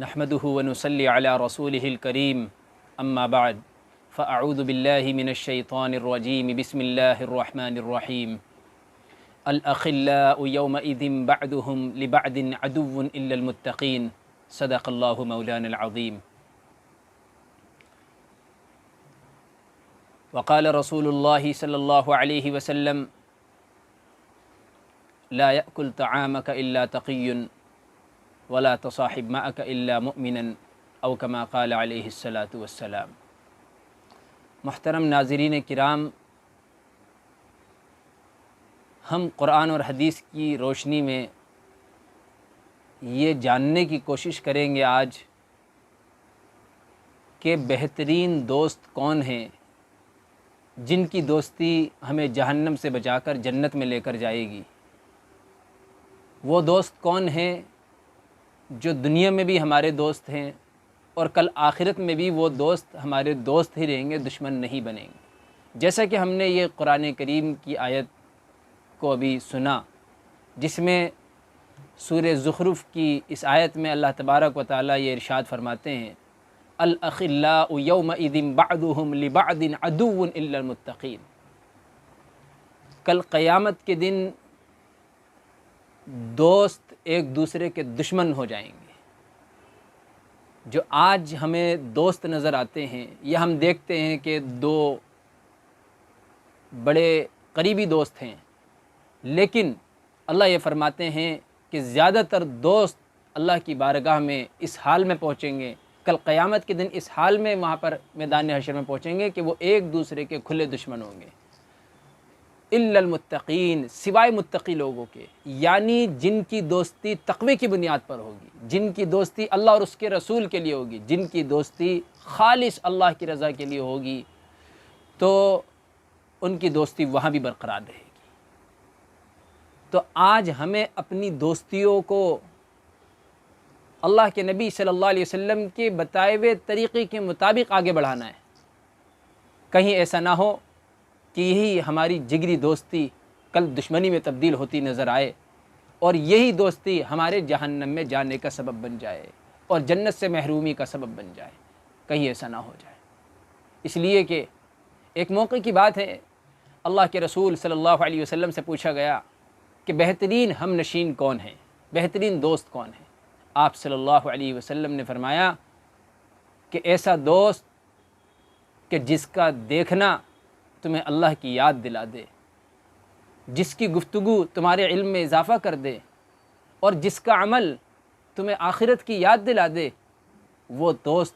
نحمده ونصلي على رسوله الكريم اما بعد فاعوذ بالله من الشيطان الرجيم بسم الله الرحمن الرحيم الاخلاء يومئذ بعضهم لبعض عدو الا المتقين صدق الله مولانا العظيم وقال رسول الله صلى الله عليه وسلم لا يأكل طعامك الا تقي ولا تصاحب معك الا مؤمنا او كما قال علیہ الصلاۃ والسلام۔ محترم ناظرین کرام، ہم قرآن اور حدیث کی روشنی میں یہ جاننے کی کوشش کریں گے آج کہ بہترین دوست کون ہیں جن کی دوستی ہمیں جہنم سے بچا کر جنت میں لے کر جائے گی۔ وہ دوست کون ہیں جو دنیا میں بھی ہمارے دوست ہیں اور کل آخرت میں بھی وہ دوست ہمارے دوست ہی رہیں گے، دشمن نہیں بنیں گے۔ جیسا کہ ہم نے یہ قرآن کریم کی آیت کو ابھی سنا، جس میں سورہ زخرف کی اس آیت میں اللہ تبارک و تعالیٰ یہ ارشاد فرماتے ہیں الاخلاء یومئذ بعضهم لبعض عدو الا المتقین۔ کل قیامت کے دن دوست ایک دوسرے کے دشمن ہو جائیں گے۔ جو آج ہمیں دوست نظر آتے ہیں یا ہم دیکھتے ہیں کہ دو بڑے قریبی دوست ہیں، لیکن اللہ یہ فرماتے ہیں کہ زیادہ تر دوست اللہ کی بارگاہ میں اس حال میں پہنچیں گے، کل قیامت کے دن اس حال میں وہاں پر میدان حشر میں پہنچیں گے کہ وہ ایک دوسرے کے کھلے دشمن ہوں گے۔ الا المتقین، سوائے متقی لوگوں کے، یعنی جن کی دوستی تقوی کی بنیاد پر ہوگی، جن کی دوستی اللہ اور اس کے رسول کے لیے ہوگی، جن کی دوستی خالص اللہ کی رضا کے لیے ہوگی، تو ان کی دوستی وہاں بھی برقرار رہے گی۔ تو آج ہمیں اپنی دوستیوں کو اللہ کے نبی صلی اللہ علیہ وسلم کے بتائے ہوئے طریقے کے مطابق آگے بڑھانا ہے۔ کہیں ایسا نہ ہو کہ یہی ہماری جگری دوستی کل دشمنی میں تبدیل ہوتی نظر آئے اور یہی دوستی ہمارے جہنم میں جانے کا سبب بن جائے اور جنت سے محرومی کا سبب بن جائے۔ کہیں ایسا نہ ہو جائے۔ اس لیے کہ ایک موقع کی بات ہے، اللہ کے رسول صلی اللہ علیہ وسلم سے پوچھا گیا کہ بہترین ہم نشین کون ہیں، بہترین دوست کون ہیں؟ آپ صلی اللہ علیہ وسلم نے فرمایا کہ ایسا دوست کہ جس کا دیکھنا تمہیں اللہ کی یاد دلا دے، جس کی گفتگو تمہارے علم میں اضافہ کر دے اور جس کا عمل تمہیں آخرت کی یاد دلا دے، وہ دوست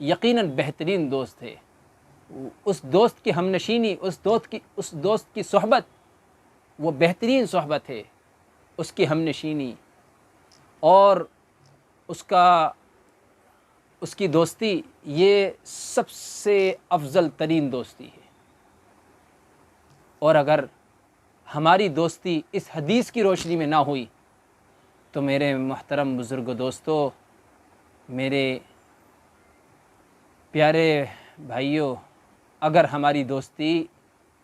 یقیناً بہترین دوست ہے۔ اس دوست کی ہم نشینی، اس دوست کی صحبت وہ بہترین صحبت ہے، اس کی ہم نشینی اور اس کی دوستی یہ سب سے افضل ترین دوستی ہے۔ اور اگر ہماری دوستی اس حدیث کی روشنی میں نہ ہوئی تو میرے محترم بزرگ دوستو، میرے پیارے بھائیوں، اگر ہماری دوستی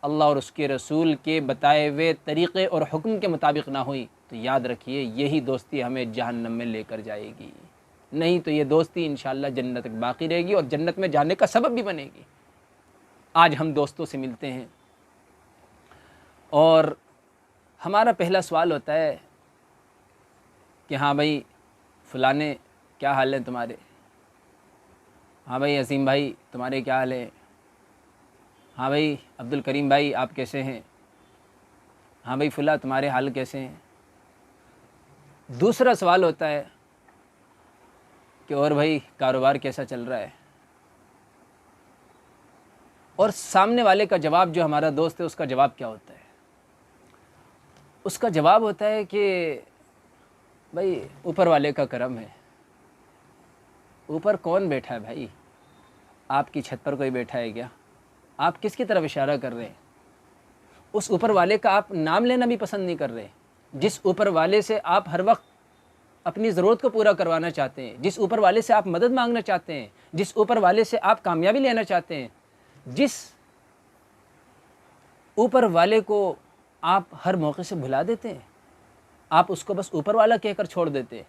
اللہ اور اس کے رسول کے بتائے ہوئے طریقے اور حکم کے مطابق نہ ہوئی تو یاد رکھیے یہی دوستی ہمیں جہنم میں لے کر جائے گی، نہیں تو یہ دوستی انشاءاللہ جنت تک باقی رہے گی اور جنت میں جانے کا سبب بھی بنے گی۔ آج ہم دوستوں سے ملتے ہیں اور ہمارا پہلا سوال ہوتا ہے کہ ہاں بھائی فلانے کیا حال ہیں تمہارے؟ ہاں بھائی عظیم بھائی تمہارے کیا حال ہے؟ ہاں بھائی عبد الکریم بھائی آپ کیسے ہیں؟ ہاں بھائی فلاں تمہارے حال کیسے ہیں؟ دوسرا سوال ہوتا ہے کہ اور بھائی کاروبار کیسا چل رہا ہے؟ اور سامنے والے کا جواب، جو ہمارا دوست ہے، اس کا جواب کیا ہوتا ہے؟ اس کا جواب ہوتا ہے کہ بھائی اوپر والے کا کرم ہے۔ اوپر کون بیٹھا ہے بھائی؟ آپ کی چھت پر کوئی بیٹھا ہے کیا؟ آپ کس کی طرف اشارہ کر رہے ہیں؟ اس اوپر والے کا آپ نام لینا بھی پسند نہیں کر رہے، جس اوپر والے سے آپ ہر وقت اپنی ضرورت کو پورا کروانا چاہتے ہیں، جس اوپر والے سے آپ مدد مانگنا چاہتے ہیں، جس اوپر والے سے آپ کامیابی لینا چاہتے ہیں، جس اوپر والے کو آپ ہر موقع سے بھلا دیتے ہیں، آپ اس کو بس اوپر والا کہہ کر چھوڑ دیتے ہیں،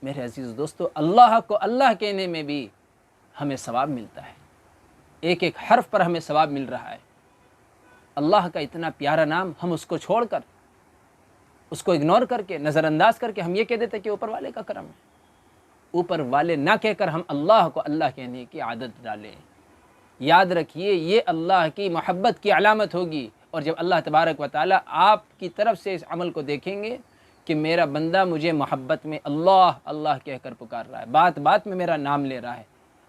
میرے عزیز دوستو، اللہ کو اللہ کہنے میں بھی ہمیں ثواب ملتا ہے، ایک ایک حرف پر ہمیں ثواب مل رہا ہے۔ اللہ کا اتنا پیارا نام ہم اس کو چھوڑ کر، اس کو اگنور کر کے، نظر انداز کر کے ہم یہ کہہ دیتے کہ اوپر والے کا کرم ہے۔ اوپر والے نہ کہہ کر ہم اللہ کو اللہ کہنے کی عادت ڈالیں۔ یاد رکھیے، یہ اللہ کی محبت کی علامت ہوگی، اور جب اللہ تبارک و تعالیٰ آپ کی طرف سے اس عمل کو دیکھیں گے کہ میرا بندہ مجھے محبت میں اللہ اللہ کہہ کر پکار رہا ہے، بات بات میں میرا نام لے رہا ہے،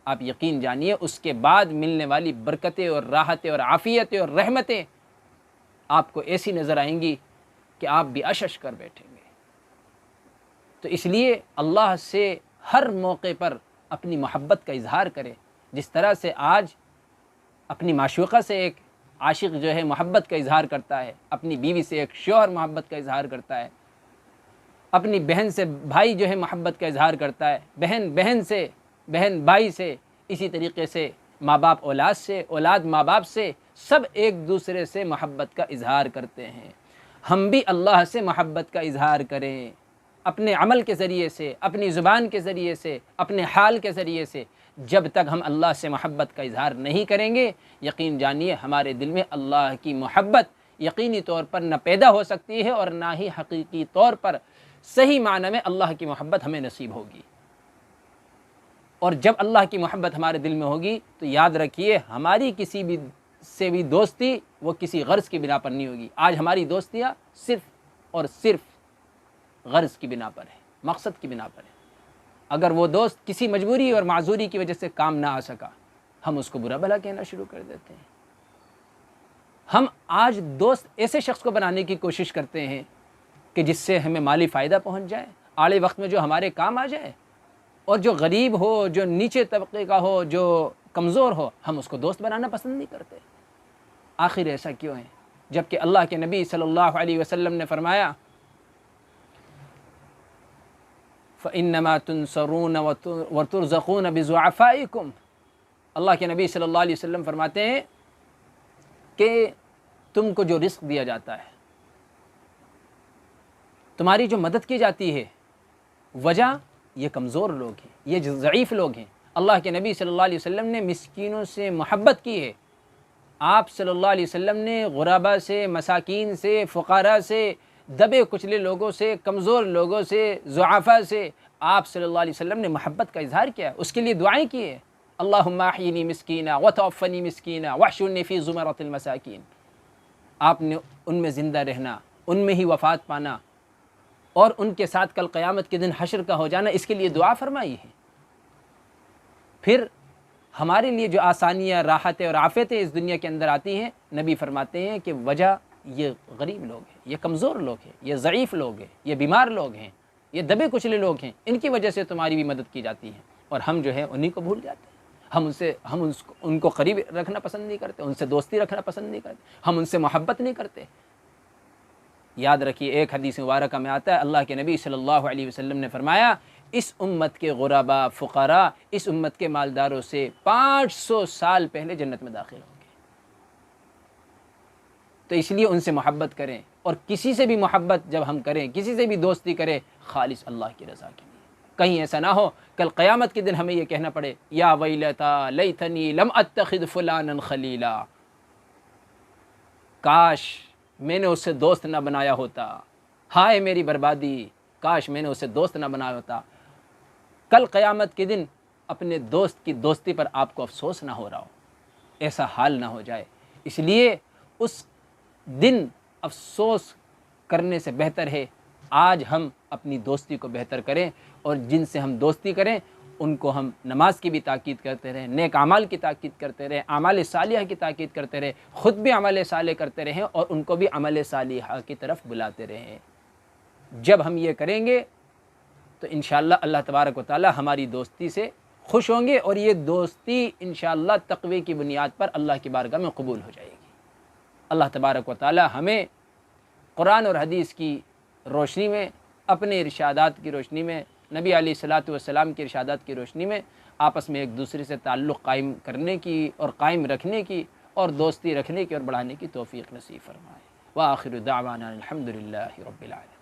آپ یقین جانیے اس کے بعد ملنے والی برکتیں اور راحتیں اور عافیتیں اور رحمتیں آپ کو ایسی نظر آئیں گی کہ آپ بھی اشش کر بیٹھیں گے۔ تو اس لیے اللہ سے ہر موقع پر اپنی محبت کا اظہار کرے، جس طرح سے آج اپنی معشوقہ سے ایک عاشق جو ہے محبت کا اظہار کرتا ہے، اپنی بیوی سے ایک شوہر محبت کا اظہار کرتا ہے، اپنی بہن سے بھائی جو ہے محبت کا اظہار کرتا ہے، بہن بھائی سے، اسی طریقے سے ماں باپ اولاد سے، اولاد ماں باپ سے، سب ایک دوسرے سے محبت کا اظہار کرتے ہیں۔ ہم بھی اللہ سے محبت کا اظہار کریں، اپنے عمل کے ذریعے سے، اپنی زبان کے ذریعے سے، اپنے حال کے ذریعے سے۔ جب تک ہم اللہ سے محبت کا اظہار نہیں کریں گے، یقین جانیے ہمارے دل میں اللہ کی محبت یقینی طور پر نہ پیدا ہو سکتی ہے، اور نہ ہی حقیقی طور پر صحیح معنی میں اللہ کی محبت ہمیں نصیب ہوگی۔ اور جب اللہ کی محبت ہمارے دل میں ہوگی تو یاد رکھیے، ہماری کسی بھی سے بھی دوستی وہ کسی غرض کی بنا پر نہیں ہوگی۔ آج ہماری دوستیاں صرف اور صرف غرض کی بنا پر ہے، مقصد کی بنا پر ہے۔ اگر وہ دوست کسی مجبوری اور معذوری کی وجہ سے کام نہ آ سکا، ہم اس کو برا بھلا کہنا شروع کر دیتے ہیں۔ ہم آج دوست ایسے شخص کو بنانے کی کوشش کرتے ہیں کہ جس سے ہمیں مالی فائدہ پہنچ جائے، آڑے وقت میں جو ہمارے کام آ جائے، اور جو غریب ہو، جو نیچے طبقے کا ہو، جو کمزور ہو، ہم اس کو دوست بنانا پسند نہیں کرتے۔ آخر ایسا کیوں ہے؟ جبکہ اللہ کے نبی صلی اللہ علیہ وسلم نے فرمایا فَإِنَّمَا تُنصَرُونَ وَتُرْزَقُونَ بِضُعَفَائِكُمْ۔ اللہ کے نبی صلی اللہ علیہ وسلم فرماتے ہیں کہ تم کو جو رزق دیا جاتا ہے، تمہاری جو مدد کی جاتی ہے، وجہ یہ کمزور لوگ ہیں، یہ ضعیف لوگ ہیں۔ اللہ کے نبی صلی اللہ علیہ وسلم نے مسکینوں سے محبت کی ہے۔ آپ صلی اللہ علیہ وسلم نے غربا سے، مساکین سے، فقراء سے، دبے کچلے لوگوں سے، کمزور لوگوں سے، ضعفاء سے آپ صلی اللہ علیہ وسلم نے محبت کا اظہار کیا، اس کے لیے دعائیں کی ہیں۔ اللہم احیینی مسکینا وتوفنی مسکینا واحشرنی فی زمرۃ المساکین۔ آپ نے ان میں زندہ رہنا، ان میں ہی وفات پانا، اور ان کے ساتھ کل قیامت کے دن حشر کا ہو جانا، اس کے لیے دعا فرمائی ہے۔ پھر ہمارے لیے جو آسانیاں، راحتیں اور عافیتیں اس دنیا کے اندر آتی ہیں، نبی فرماتے ہیں کہ وجہ یہ غریب لوگ ہیں، یہ کمزور لوگ ہیں، یہ ضعیف لوگ ہیں، یہ بیمار لوگ ہیں، یہ دبے کچلے لوگ ہیں، ان کی وجہ سے تمہاری بھی مدد کی جاتی ہے، اور ہم جو ہے انہی کو بھول جاتے ہیں۔ ہم ان کو قریب رکھنا پسند نہیں کرتے، ان سے دوستی رکھنا پسند نہیں کرتے، ہم ان سے محبت نہیں کرتے۔ یاد رکھیے، ایک حدیث مبارکہ میں آتا ہے، اللہ کے نبی صلی اللہ علیہ وسلم نے فرمایا، اس امت کے غربا، فقراء اس امت کے مالداروں سے 500 سال پہلے جنت میں داخل ہوں گے۔ تو اس لیے ان سے محبت کریں، اور کسی سے بھی محبت جب ہم کریں، کسی سے بھی دوستی کریں، خالص اللہ کی رضا کے لیے۔ کہیں ایسا نہ ہو کل قیامت کے دن ہمیں یہ کہنا پڑے، یا ویلتا لیتنی لم اتخذ فلانا خلیلا، کاش میں نے اسے دوست نہ بنایا ہوتا، ہائے میری بربادی، کاش میں نے اسے دوست نہ بنایا ہوتا۔ کل قیامت کے دن اپنے دوست کی دوستی پر آپ کو افسوس نہ ہو رہا ہو، ایسا حال نہ ہو جائے۔ اس لیے اس دن افسوس کرنے سے بہتر ہے آج ہم اپنی دوستی کو بہتر کریں، اور جن سے ہم دوستی کریں ان کو ہم نماز کی بھی تاکید کرتے رہیں، نیک اعمال کی تاکید کرتے رہیں، اعمال صالحہ کی تاکید کرتے رہیں، خود بھی عمل صالح کرتے رہیں، اور ان کو بھی عمل صالحہ کی طرف بلاتے رہیں۔ جب ہم یہ کریں گے تو انشاءاللہ اللہ تبارک و تعالی ہماری دوستی سے خوش ہوں گے، اور یہ دوستی انشاءاللہ تقوی کی بنیاد پر اللہ کی بارگاہ میں قبول ہو جائے گی۔ اللہ تبارک و تعالی ہمیں قرآن اور حدیث کی روشنی میں، اپنے ارشادات کی روشنی میں، نبی علیہ الصلاۃ والسلام کے ارشادات کی روشنی میں آپس میں ایک دوسرے سے تعلق قائم کرنے کی اور قائم رکھنے کی اور دوستی رکھنے کی اور بڑھانے کی توفیق نصیب فرمائے۔ وآخر دعوانا الحمد للہ رب العالمین۔